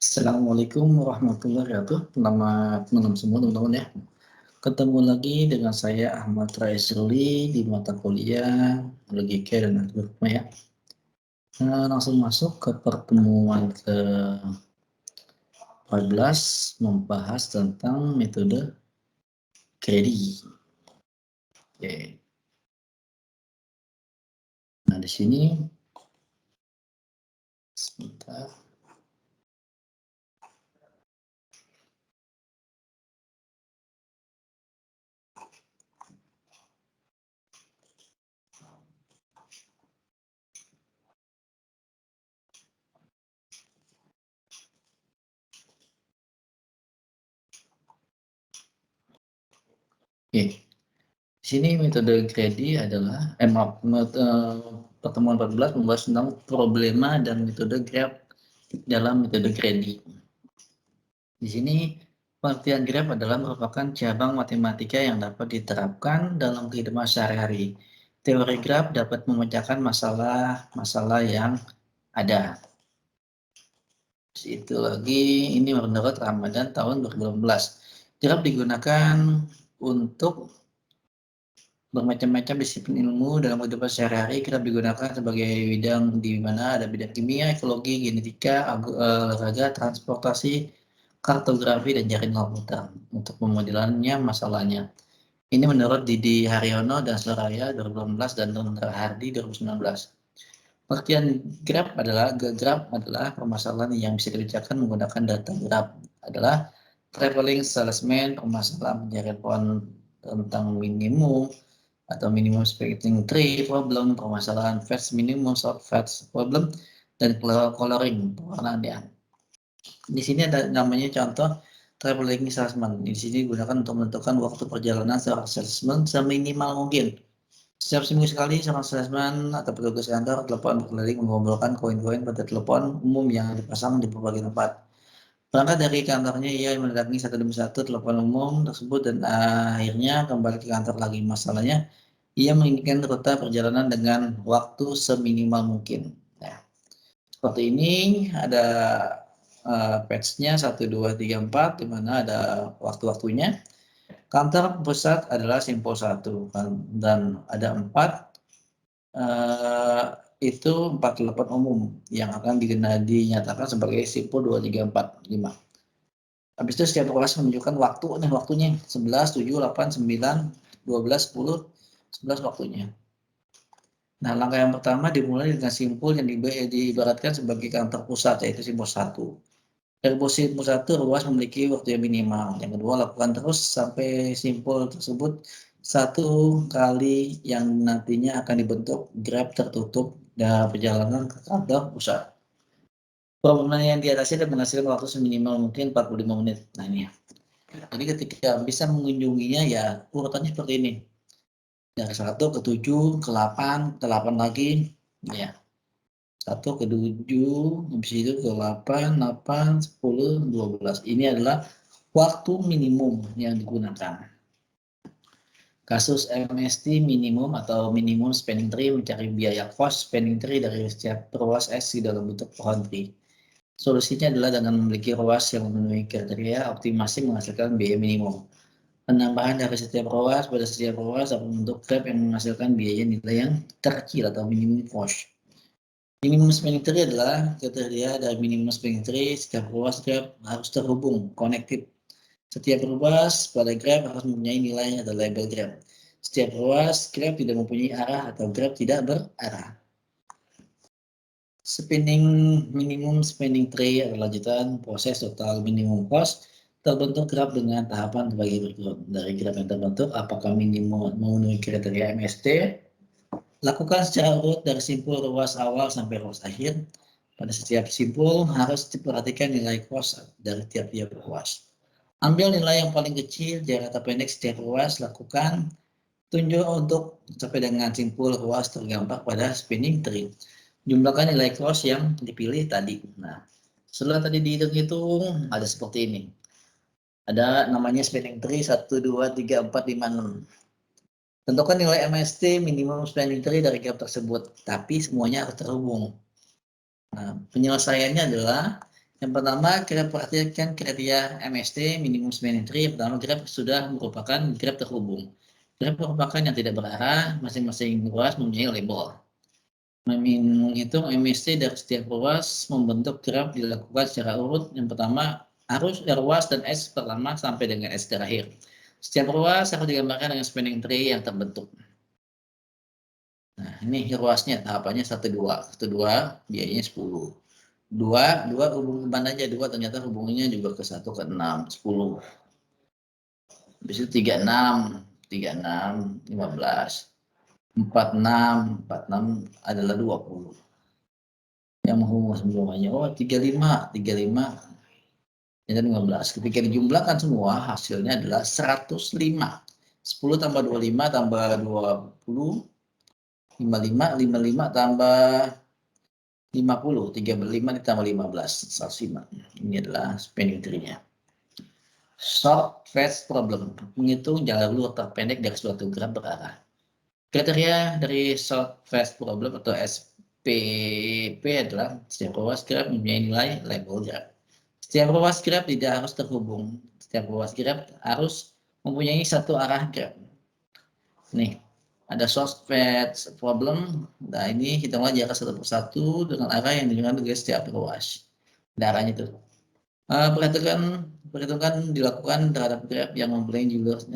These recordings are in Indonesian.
Assalamualaikum warahmatullahi wabarakatuh. Selamat malam semua teman-teman ya. Ketemu lagi dengan saya Ahmad Rais Ruli di mata kuliah Logika dan Algoritma ya. Langsung masuk ke pertemuan ke-14 membahas tentang metode Grady. Oke. Nah di sini sebentar. Oke. Di sini metode Grady adalah pertemuan 14 membahas tentang problema dan metode graph dalam metode Grady. Di sini pengertian graph adalah merupakan cabang matematika yang dapat diterapkan dalam kehidupan sehari-hari. Teori graph dapat memecahkan masalah-masalah yang ada. Itu lagi, ini menurut Ramadan tahun 2018. Graph digunakan untuk bermacam-macam disiplin ilmu dalam kehidupan sehari-hari. Graph digunakan sebagai bidang di mana ada bidang kimia, ekologi, genetika, olahraga, transportasi, kartografi, dan jaringan komputer untuk pemodelannya masalahnya. Ini menurut Didi Haryono dan Soraya 2018 dan Rendra Hardi 2019. Pengertian graph adalah permasalahan yang bisa dibicarakan menggunakan data graph adalah traveling salesman, permasalahan mencari pohon tentang minimum atau minimum spectrum tree problem, permasalahan fast minimum short fast problem, dan coloring pewarnaan ya. Di sini ada namanya contoh traveling salesman. Di sini digunakan untuk menentukan waktu perjalanan seorang salesman seminimal mungkin. Setiap seminggu sekali, seorang salesman atau petugas kantor telepon berkeliling mengumpulkan koin-koin pada telepon umum yang dipasang di berbagai tempat. Berangkat dari kantornya, ia mendatangi satu demi satu telepon umum tersebut dan akhirnya kembali ke kantor lagi. Masalahnya, ia menginginkan rute perjalanan dengan waktu seminimal mungkin. Nah, seperti ini ada patch-nya 1, 2, 3, 4, di mana ada waktu-waktunya. Kantor pusat adalah simpul 1 dan ada 4 itu 4 telepon umum yang akan dinyatakan sebagai simpul 2, 3, 4, 5. Habis itu setiap ruas menunjukkan waktunya 11, 7, 8, 9, 12, 10, 11 waktunya. Nah, langkah yang pertama dimulai dengan simpul yang diibaratkan sebagai kantor pusat, yaitu simpul 1. Dari simpul 1, ruas memiliki waktu yang minimal. Yang kedua, lakukan terus sampai simpul tersebut satu kali yang nantinya akan dibentuk graph tertutup dan perjalanan ke kantor pusat. Problem yang diatasi dan menghasilkan waktu seminimal mungkin 45 menit. Nah, ini ya. Jadi ketika bisa mengunjunginya ya urutannya seperti ini. Dari 1 ke 7, ke 8, ke 8 lagi, ya. 1 ke 7, habis itu ke 8, 8, 10, 12. Ini adalah waktu minimum yang digunakan. Kasus MST minimum atau minimum spanning tree mencari biaya cost spanning tree dari setiap ruas S dalam bentuk pohon tree. Solusinya adalah dengan memiliki ruas yang memenuhi kriteria optimasi menghasilkan biaya minimum. Penambahan dari setiap ruas pada setiap ruas dapat membentuk graph yang menghasilkan biaya nilai yang terkecil atau minimum cost. Minimum spanning tree adalah kriteria dari minimum spanning tree. Setiap ruas graph harus terhubung, connected. Setiap ruas pada graph harus mempunyai nilai atau label graph. Setiap ruas graph tidak mempunyai arah atau graph tidak berarah. Minimum spanning tree adalah lanjutan proses total minimum cost. Terbentuk graph dengan tahapan sebagai berikut. Dari graph yang terbentuk, apakah minimum memenuhi kriteria MST? Lakukan secara urut dari simpul ruas awal sampai ruas akhir. Pada setiap simpul harus diperhatikan nilai cost dari tiap-tiap ruas. Ambil nilai yang paling kecil, jarak terpendek setiap ruas, lakukan tunjuk untuk sampai dengan simpul ruas tergambar pada spinning tree. Jumlahkan nilai cost yang dipilih tadi. Nah, setelah tadi dihitung-hitung, ada seperti ini. Ada namanya spinning tree 1, 2, 3, 4, 5, 6. Tentukan nilai MST minimum spending tree dari graph tersebut, tapi semuanya harus terhubung. Nah, penyelesaiannya adalah Yang pertama, graf perhatikan kriteria MST, minimum spanning tree. Pertama, graf sudah merupakan graf terhubung. Graf merupakan yang tidak berarah, masing-masing ruas mempunyai label. Menghitung MST dari setiap ruas membentuk graf dilakukan secara urut. Yang pertama, arus ruas dan S pertama sampai dengan S terakhir. Setiap ruas harus digambarkan dengan spanning tree yang terbentuk. Nah, ini ruasnya, tahapannya 1, 2. 1, 2, biayanya 10. 2 hubung beban aja, 2 ternyata hubungannya juga ke 1, ke 6, 10. Habis itu 36, 15. 46 adalah 20. Yang menghubungkan sebelumnya, 35 dan 15. Ketika dijumlahkan semua, hasilnya adalah 105. 10 tambah 25 tambah 20, 55 tambah 50, 35 ditambah 15, 105. Ini adalah spanning tree-nya. Short fast problem, menghitung jalan lurus terpendek dari suatu graf berarah. Kriteria dari short fast problem atau SPP adalah setiap ruas graf mempunyai nilai label graf. Setiap ruas graf tidak harus terhubung. Setiap ruas graf harus mempunyai satu arah graf. Nih, ada short fast problem. Nah, ini hitunglah jarak satu persatu dengan arah yang digunakan dari setiap ruas. Arahnya itu. Perhitungan dilakukan terhadap graf yang mempunyai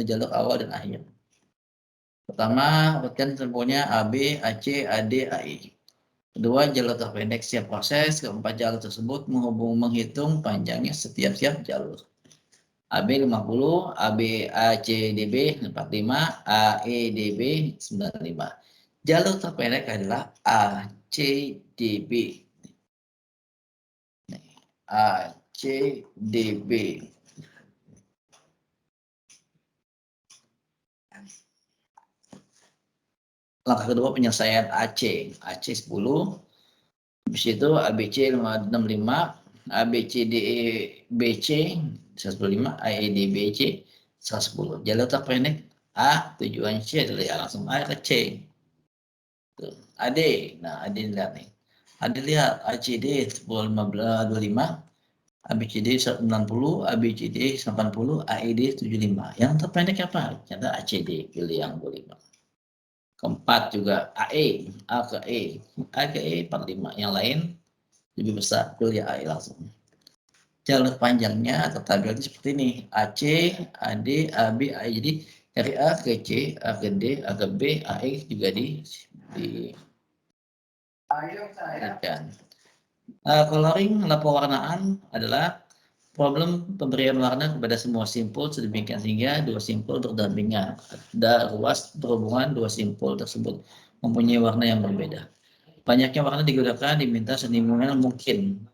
jalur awal dan akhir. Pertama, urutkan sampulnya AB, AC, AD, AE. Kedua, jalur terpendek setiap proses. Keempat, jalur tersebut menghitung panjangnya setiap jalur. AB 50, AB ACDB 45, AEDB 95. Jalur terpendek adalah ACDB. ACDB. Langkah kedua, penyelesaian AC. AC 10. Habis itu ABC 65, ABCDE BC 105, AED BC 110. Jalur terpendek A tujuan C adalah ya langsung A ke C. Tuh. AD, nah AD lihat nih. AD lihat ACD 1025, ABCD 160, ABCD 80, AED 75. Yang terpendek apa? Ternyata ACD, pilih yang 25. Keempat juga AE, A ke E, A ke E 45. Yang lain lebih besar, pilih AE langsung. Jalur panjangnya atau tabelnya seperti ini, AC, AD, AB, AE. Jadi dari A ke C, A ke D, A ke B, AE juga diberikan. Coloring atau pewarnaan adalah problem pemberian warna kepada semua simpul sedemikian sehingga dua simpul berdampingan. Ada ruas berhubungan dua simpul tersebut mempunyai warna yang berbeda. Banyaknya warna digunakan diminta seminimal mungkin.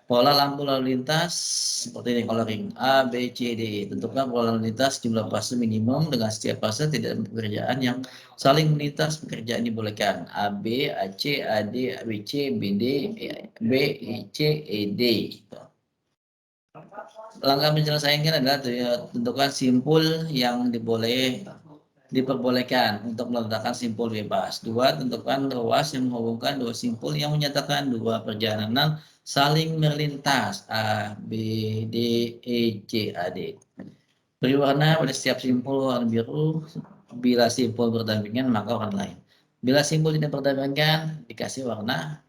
Pola lampu lalu lintas seperti ini coloring A, B, C, D. Tentukan pola lalu lintas jumlah fase minimum dengan setiap fase tidak ada pekerjaan yang saling melintas pekerjaan dibolehkan. A, B, A, C, A, D, A, B, C, B, D, B, E, C, E, D. Langkah penyelesaiannya adalah tentukan simpul yang diperbolehkan untuk meletakkan simpul bebas. 2. Tentukan ruas yang menghubungkan dua simpul yang menyatakan dua perjalanan saling melintas A, B, D, E, C, A, D. Beri warna pada setiap simpul warna biru. Bila simpul berdampingan maka warna lain. Bila simpul tidak berdampingan dikasih warna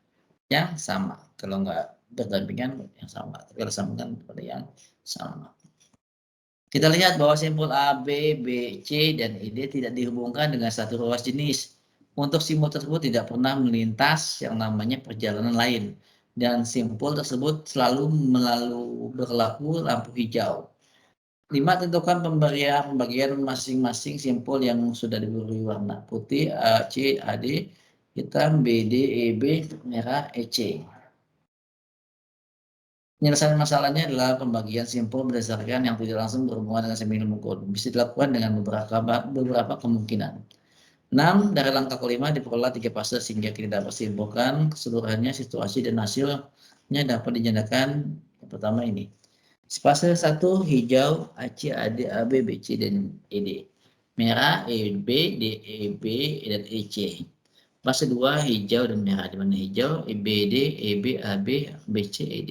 yang sama. Kalau enggak berdampingan yang sama. Kalau samakan pada yang sama. Kita lihat bahwa simpul A, B, B, C, dan E, D tidak dihubungkan dengan satu ruas jenis. Untuk simpul tersebut tidak pernah melintas yang namanya perjalanan lain. Dan simpul tersebut selalu berlaku lampu hijau. 5. Tentukan pembagian masing-masing simpul yang sudah diberi warna putih, A, C, A, D, hitam, B, D, E, B, merah, E, C. Penyelesaian masalahnya adalah pembagian simpul berdasarkan yang tidak langsung berhubungan dengan seminimal mungkin. Bisa dilakukan dengan beberapa kemungkinan. 6. Dari langkah kelima diperoleh 3 fase sehingga kita dapat simpulkan keseluruhannya situasi dan hasilnya dapat dinyatakan. Yang pertama ini. Fase 1 hijau AC, AD, AB, BC, dan ED. Merah EB, DE, B, dan EC. Fase 2 hijau dan merah, di mana hijau EBD, EB, AB, BC, ED.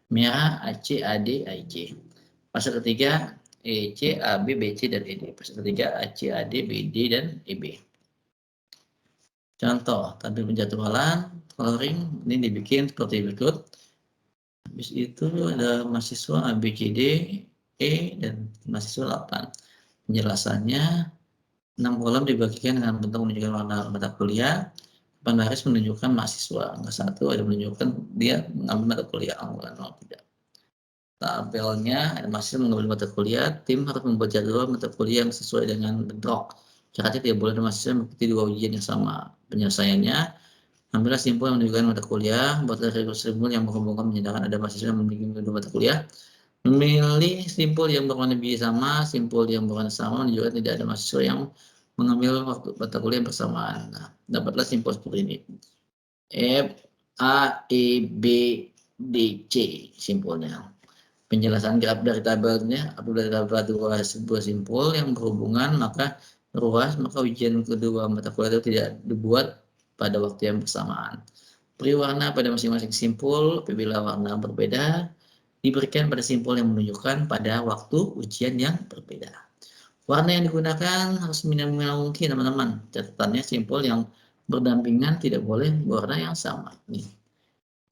Merah AC, AD, AIC. Fase ketiga EC, AB, BC, dan ED. Fase ketiga AC, AD, BD, dan EB. Contoh, tabel penjadwalan coloring ini dibikin seperti berikut. Habis itu ada mahasiswa ABCD, E, dan mahasiswa 8. Penjelasannya, 6 kolom dibagikan dengan bentuk menunjukkan warna mata kuliah. 8 baris menunjukkan mahasiswa. Angka 1 ada menunjukkan dia mengambil mata kuliah anggaran 03. Tabelnya ada mahasiswa mengambil mata kuliah, tim harus membuat jadwal mata kuliah yang sesuai dengan bentrok. Syaratnya tidak boleh ada mahasiswa mengikuti 2 ujian yang sama. Penyelesaiannya, ambillah simpul yang menunjukkan mata kuliah, buatlah simpul yang menghubungkan menyatakan ada mahasiswa yang memiliki 2 mata kuliah. Memilih simpul yang berwarna biru sama, simpul yang berwarna sama menunjukkan tidak ada mahasiswa yang mengambil waktu mata kuliah bersamaan. Nah, dapatlah simpul seperti ini. F, A, E, B, D, C simpulnya. Penjelasan graf dari tabelnya, apabila terdapat sebuah simpul yang berhubungan maka ujian kedua mata kuliah itu tidak dibuat pada waktu yang bersamaan. Beri warna pada masing-masing simpul apabila warna berbeda diberikan pada simpul yang menunjukkan pada waktu ujian yang berbeda. Warna yang digunakan harus minimal mungkin teman-teman. Catatannya simpul yang berdampingan tidak boleh warna yang sama. Nih,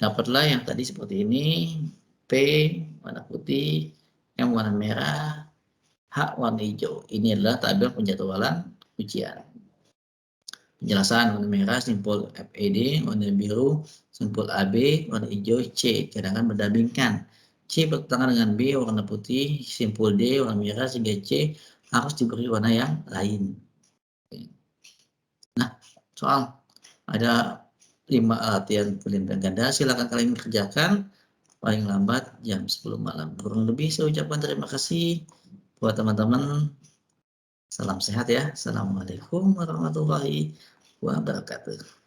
dapatlah yang tadi seperti ini. P warna putih, M warna merah, H warna hijau. Ini adalah tabel penjadwalan ujian. Penjelasan warna merah simpul FED, warna biru simpul AB, warna hijau C. Kadang-kadang mendampingkan. C bertentangan dengan B warna putih, simpul D warna merah sehingga C harus diberi warna yang lain. Nah, soal ada 5 latihan pelimpahan ganda. Silakan kalian kerjakan. Paling lambat jam 10 malam. Kurang lebih saya ucapkan terima kasih buat teman-teman. Salam sehat ya. Assalamualaikum warahmatullahi wabarakatuh.